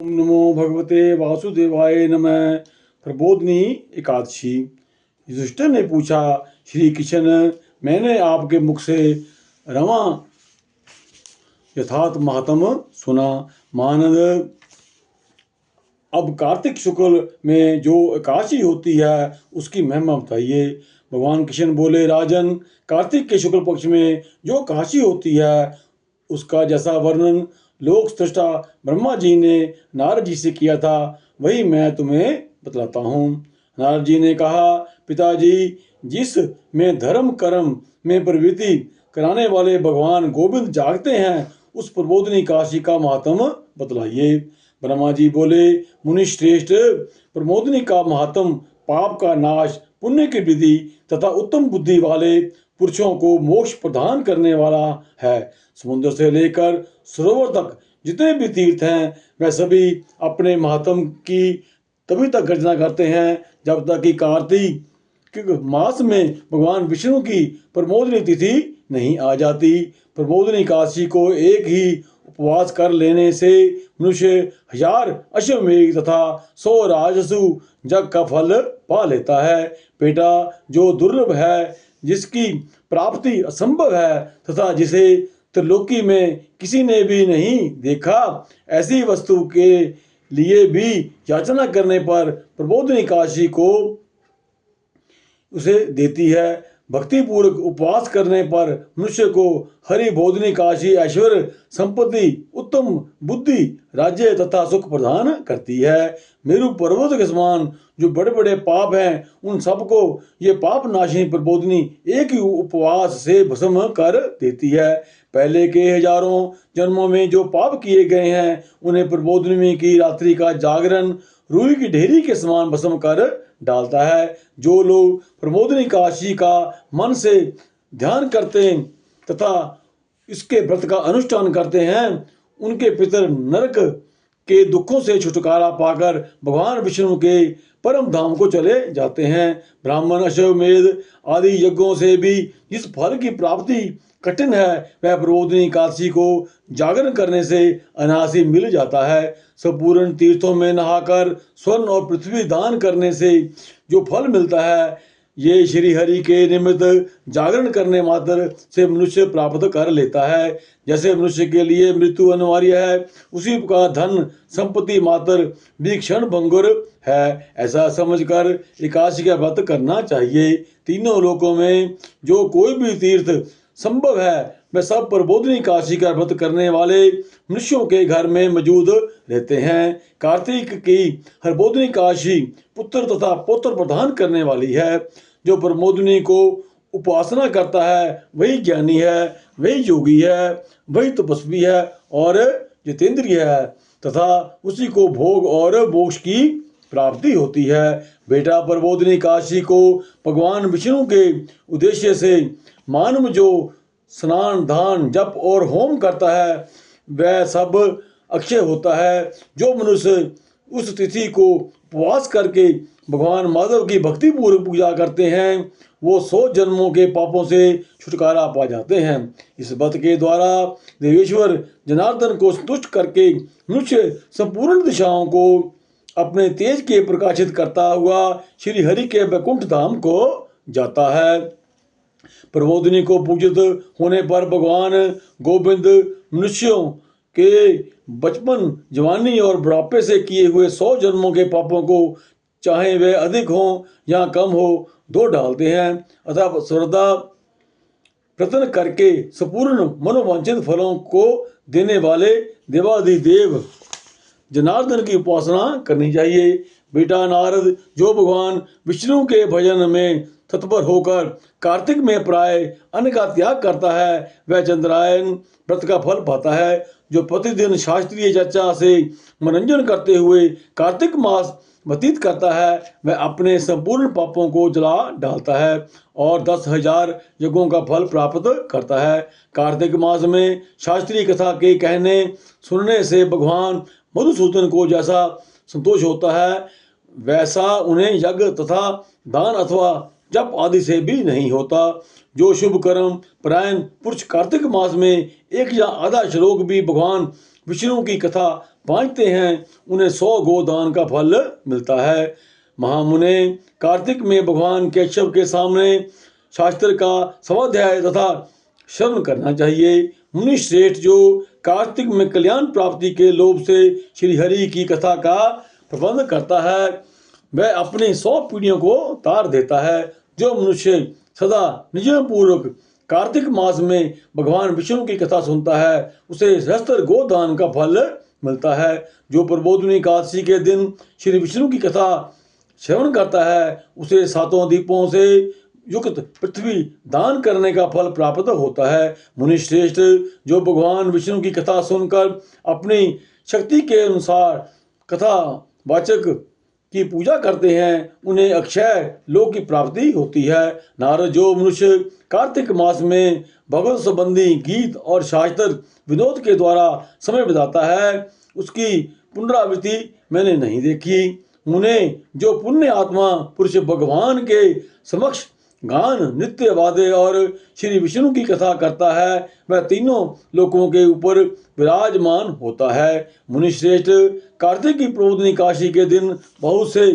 ओम नमो भगवते वासुदेवाय नमः। प्रबोधनी एकादशी। युधिष्ठिर ने पूछा, श्री कृष्ण, मैंने आपके मुख से रमा यथार्थ महात्म सुना। मानद, अब कार्तिक शुक्ल में जो एकादशी होती है उसकी महिमा बताइए। भगवान कृष्ण बोले, राजन, कार्तिक के शुक्ल पक्ष में जो एकादशी होती है उसका जैसा वर्णन लोक सृष्टा ब्रह्मा जी ने नारद जी से किया था वही मैं तुम्हें बतलाता हूँ। नारद जी ने कहा, पिताजी, जिस में धर्म कर्म में प्रवृत्ति कराने वाले भगवान गोविंद जागते हैं उस प्रबोधनी काशी का महात्म बतलाइए। ब्रह्मा जी बोले, मुनि श्रेष्ठ, प्रबोधनी का महात्म पाप का नाश, पुण्य की वृद्धि तथा उत्तम बुद्धि वाले पुरुषों को मोक्ष प्रदान करने वाला है। समुद्र से लेकर सरोवर तक जितने भी तीर्थ हैं वह सभी अपने महात्म की तभी तक गर्जना करते हैं जब तक कि कार्तिक मास में भगवान विष्णु की प्रबोधनी तिथि नहीं आ जाती। प्रबोधनी काशी को एक ही उपवास कर लेने से मनुष्य 1000 अश्वमेध तथा 100 राजसु यज्ञ का फल पा लेता है। बेटा, जो दुर्लभ है, जिसकी प्राप्ति असंभव है तथा जिसे त्रिलोकी में किसी ने भी नहीं देखा, ऐसी वस्तु के लिए भी याचना करने पर प्रबोधनी काशी को उसे देती है। भक्ति पूर्वक उपवास करने पर मनुष्य को हरि बोधनी काशी ऐश्वर्य, संपत्ति, उत्तम बुद्धि, राज्य तथा सुख प्रदान करती है। मेरु पर्वत के समान जो बड़े बड़े पाप हैं उन सबको ये पाप नाशिनी प्रबोधनी एक ही उपवास से भस्म कर देती है। पहले के हजारों जन्मों में जो पाप किए गए हैं उन्हें प्रबोधनी की रात्रि का जागरण रूई की ढेरी के समान भस्म कर डालता है। जो लोग प्रबोधनी काशी का मन से ध्यान करते हैं तथा इसके व्रत का अनुष्ठान करते हैं उनके पितर नरक के दुखों से छुटकारा पाकर भगवान विष्णु के परम धाम को चले जाते हैं। ब्राह्मण, अश्वमेध आदि यज्ञों से भी जिस फल की प्राप्ति कठिन है वह प्रबोधनी काशी को जागरण करने से अनायासी मिल जाता है। संपूर्ण तीर्थों में नहाकर स्वर्ण और पृथ्वी दान करने से जो फल मिलता है ये श्री हरि के निमित्त जागरण करने मात्र से मनुष्य प्राप्त कर लेता है। जैसे मनुष्य के लिए मृत्यु अनिवार्य है उसी प्रकार धन संपत्ति मात्र भी क्षण भंगुर है। ऐसा समझकर एकादशी का व्रत करना चाहिए। तीनों लोकों में जो कोई भी तीर्थ संभव है वह सब प्रबोधनी काशी का व्रत करने वाले मनुष्यों के घर में मौजूद रहते हैं। कार्तिक की हरबोधनी काशी पुत्र तथा पौत्र प्रदान करने वाली है। जो प्रबोधनी को उपासना करता है वही ज्ञानी है, वही योगी है, वही तपस्वी है और जितेंद्रिय है तथा उसी को भोग और मोक्ष की प्राप्ति होती है। बेटा, प्रबोधनी काशी को भगवान विष्णु के उद्देश्य से मानव जो स्नान, दान, जप और होम करता है वह सब अक्षय होता है। जो मनुष्य उस तिथि को उपवास करके भगवान माधव की भक्ति पूर्वक पूजा करते हैं वो 100 जन्मों के पापों से छुटकारा पा जाते हैं। इस व्रत के द्वारा देवेश्वर जनार्दन को संतुष्ट करके मनुष्य संपूर्ण दिशाओं को अपने तेज के प्रकाशित करता हुआ श्री हरि के वैकुंठ धाम को जाता है। प्रबोधनी को पूजित होने पर भगवान गोविंद मनुष्यों के बचपन, जवानी और बुढ़ापे से किए हुए 100 जन्मों के पापों को चाहे वे अधिक हों या कम हो धो डालते हैं अतः श्रद्धा प्रयत्न करके संपूर्ण मनोवांछित फलों को देने वाले देवाधिदेव जनार्दन की उपासना करनी चाहिए। बेटा नारद, जो भगवान विष्णु के भजन में तत्पर होकर कार्तिक में प्राय अन्न का त्याग करता है वह चंद्रायन व्रत का फल पाता है। जो प्रतिदिन शास्त्रीय चर्चा से मनोरंजन करते हुए कार्तिक मास व्यतीत करता है वह अपने संपूर्ण पापों को जला डालता है और 10,000 यज्ञों का फल प्राप्त करता है। कार्तिक मास में शास्त्रीय कथा के कहने सुनने से भगवान मधुसूदन को जैसा संतोष होता है वैसा उन्हें यज्ञ तथा दान अथवा जप आदि से भी नहीं होता। जो शुभ कर्म परायण पुरुष कार्तिक मास में 1 या आधा श्लोक भी भगवान विष्णु की कथा बांटते हैं उन्हें 100 गोदान का फल मिलता है। महामुने कार्तिक में भगवान केशव के सामने शास्त्र का स्वाध्याय तथा श्रवण करना चाहिए। मुनि श्रेष्ठ जो कार्तिक में कल्याण प्राप्ति के लोभ से श्री हरि की कथा का प्रबंध करता है वह अपनी 100 पीढ़ियों को तार देता है। जो मनुष्य सदा नियम पूर्वक कार्तिक मास में भगवान विष्णु की कथा सुनता है उसे सहस्त्र गोदान का फल मिलता है। जो प्रबोधिनी एकादशी के दिन श्री विष्णु की कथा श्रवण करता है उसे 7 दीपों से युक्त पृथ्वी दान करने का फल प्राप्त होता है। मुनि श्रेष्ठ जो भगवान विष्णु की कथा सुनकर अपनी शक्ति के अनुसार कथा वाचक की पूजा करते हैं उन्हें अक्षय लोक की प्राप्ति होती है। नारद जो मनुष्य कार्तिक मास में भगवत संबंधी गीत और शास्त्र विनोद के द्वारा समय बिताता है उसकी पुनरावृत्ति मैंने नहीं देखी। मुने जो पुण्य आत्मा पुरुष भगवान के समक्ष गान नृत्य वाद्य और श्री विष्णु की कथा करता है वह तीनों लोकों के ऊपर विराजमान होता है। मुनि श्रेष्ठ कार्तिक की प्रबोधिनी काशी के दिन बहुत से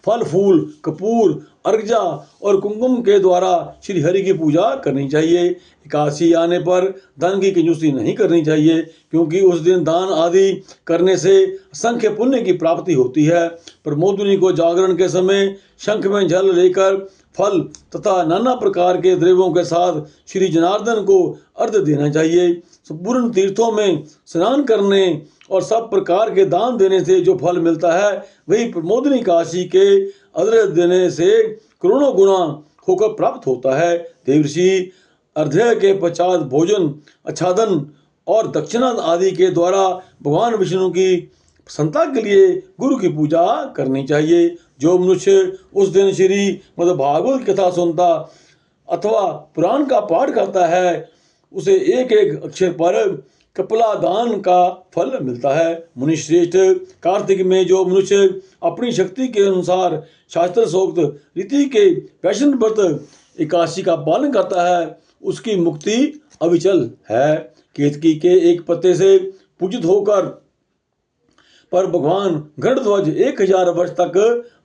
फल फूल कपूर अर्घ्य और कुमकुम के द्वारा श्री हरि की पूजा करनी चाहिए। एकादशी आने पर धन की कंजूसी नहीं करनी चाहिए क्योंकि उस दिन दान आदि करने से असंख्य पुण्य की प्राप्ति होती है। प्रमोदिनी को जागरण के समय शंख में जल लेकर फल तथा नाना प्रकार के द्रव्यों के साथ श्री जनार्दन को अर्घ्य देना चाहिए। संपूर्ण तीर्थों में स्नान करने और सब प्रकार के दान देने से जो फल मिलता है वही प्रमोदिनी काशी के अर्घ्य देने से करोड़ों गुना होकर प्राप्त होता है। देवर्षि अर्घ्य के पश्चात भोजन आच्छादन और दक्षिणा आदि के द्वारा भगवान विष्णु की प्रसन्नता के लिए गुरु की पूजा करनी चाहिए। जो मनुष्य उस दिन श्री मद्भागवत की कथा सुनता अथवा पुराण का पाठ करता है उसे एक एक अक्षर पर कपिला दान का फल मिलता है। मुनि श्रेष्ठ कार्तिक में जो मनुष्य अपनी शक्ति के अनुसार शास्त्र सोक्त रीति के वैष्णव व्रत एकादशी का पालन करता है उसकी मुक्ति अविचल है। केतकी के एक पत्ते से पूजित होकर पर भगवान गरुड़ध्वज 1000 वर्ष तक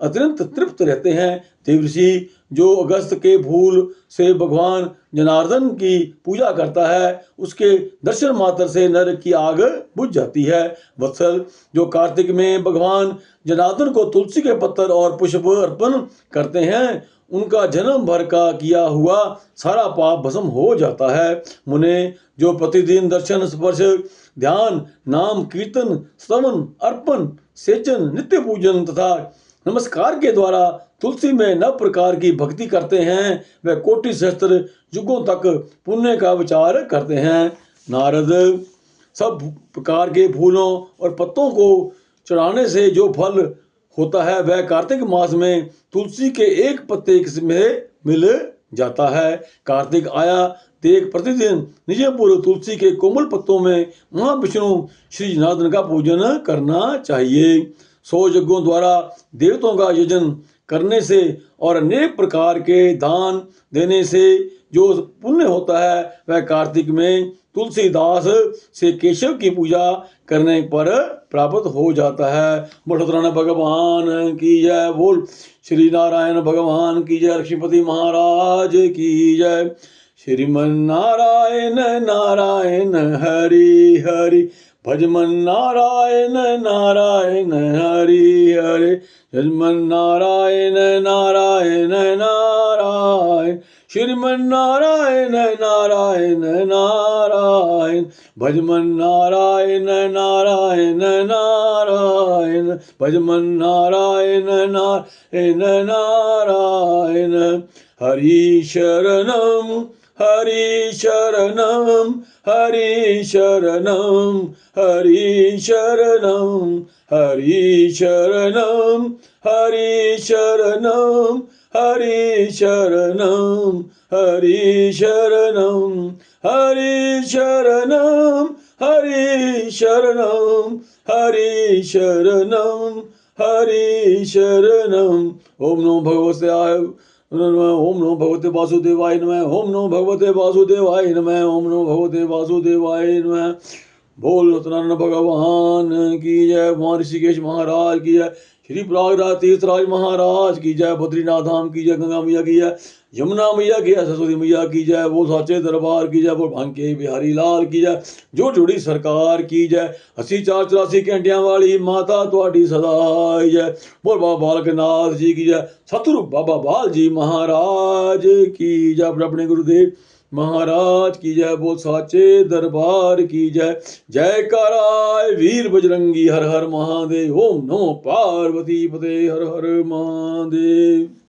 अत्यंत तृप्त रहते हैं। देवर्षि जो अगस्त के फूल से भगवान जनार्दन की पूजा करता है उसके दर्शन मात्र से नरक की आग बुझ जाती है। वत्सल जो कार्तिक में भगवान जनार्दन को तुलसी के पत्तर और पुष्प अर्पण करते हैं उनका जन्म भर का किया हुआ सारा पाप भस्म हो जाता है। मुने जो प्रतिदिन दर्शन स्पर्श ध्यान नाम कीर्तन श्रवण अर्पण सेचन नित्य पूजन तथा नमस्कार के द्वारा तुलसी में 9 प्रकार की भक्ति करते हैं वे कोटि सहस्त्र युगों तक पुण्य का विचार करते हैं। नारद सब प्रकार के फूलों और पत्तों को चढ़ाने से जो फल होता है वह कार्तिक मास में तुलसी के एक पत्ते में मिल जाता है। कार्तिक आया देख प्रतिदिन निजपूर्व तुलसी के कोमल पत्तों में महाविष्णु श्री जनार्दन का पूजन करना चाहिए। 100 यज्ञों द्वारा देवताओं का यजन करने से और अनेक प्रकार के दान देने से जो पुण्य होता है वह कार्तिक में तुलसीदास से केशव की पूजा करने पर प्राप्त हो जाता है। बड़ोदरा भगवान की जय। बोल श्री नारायण भगवान की जय। लक्ष्मीपति महाराज की जय। श्रीमन नारायण नारायण हरि हरि भजमन नारायण नारायण हरि हरि भजमन नारायण नारायण नारायण श्रीमन नारायण नारायण नारायण भजमन नारायण नारायण नारायण भजमन नारायण नारायण नारायण हरि शरणम हरि शरणम हरि शरणम हरि शरणम हरि शरणम हरि शरणम हरि शरणम हरि शरणम हरि शरणम हरि शरणम हरि शरणम हरि शरणम। ओम नमो भगवते ओम नमो भगवते वासुदेवाय नमः। ओम नमो भगवते वासुदेवाय नमः। ओम नमो भगवते वासुदेवाय नमः। बोल सत्यनारायण भगवान की जय। वहाँ ऋषिकेश महाराज की जय। श्री प्रयागराज तीर्थराज महाराज की जय। बद्रीनाथ धाम की जय। गंगा मैया की जय। यमुना मैया की जय। सरस्वती मैया की जय। बोल साचे दरबार की जय। बोल भांके बिहारी लाल की जय। जोड़ जोड़ी सरकार की जय। 80 4 84 घंटिया वाली माता तुहाडी सदाई जय। बोल बाबा बालक नाथ जी की जय। सतगुरु बाबा बाल जी महाराज की जय। अपने गुरुदेव महाराज की जय। बोल साचे दरबार की जय। जयकाराय वीर बजरंगी हर हर महादेव। ओम नमो पार्वती पते हर हर महादेव।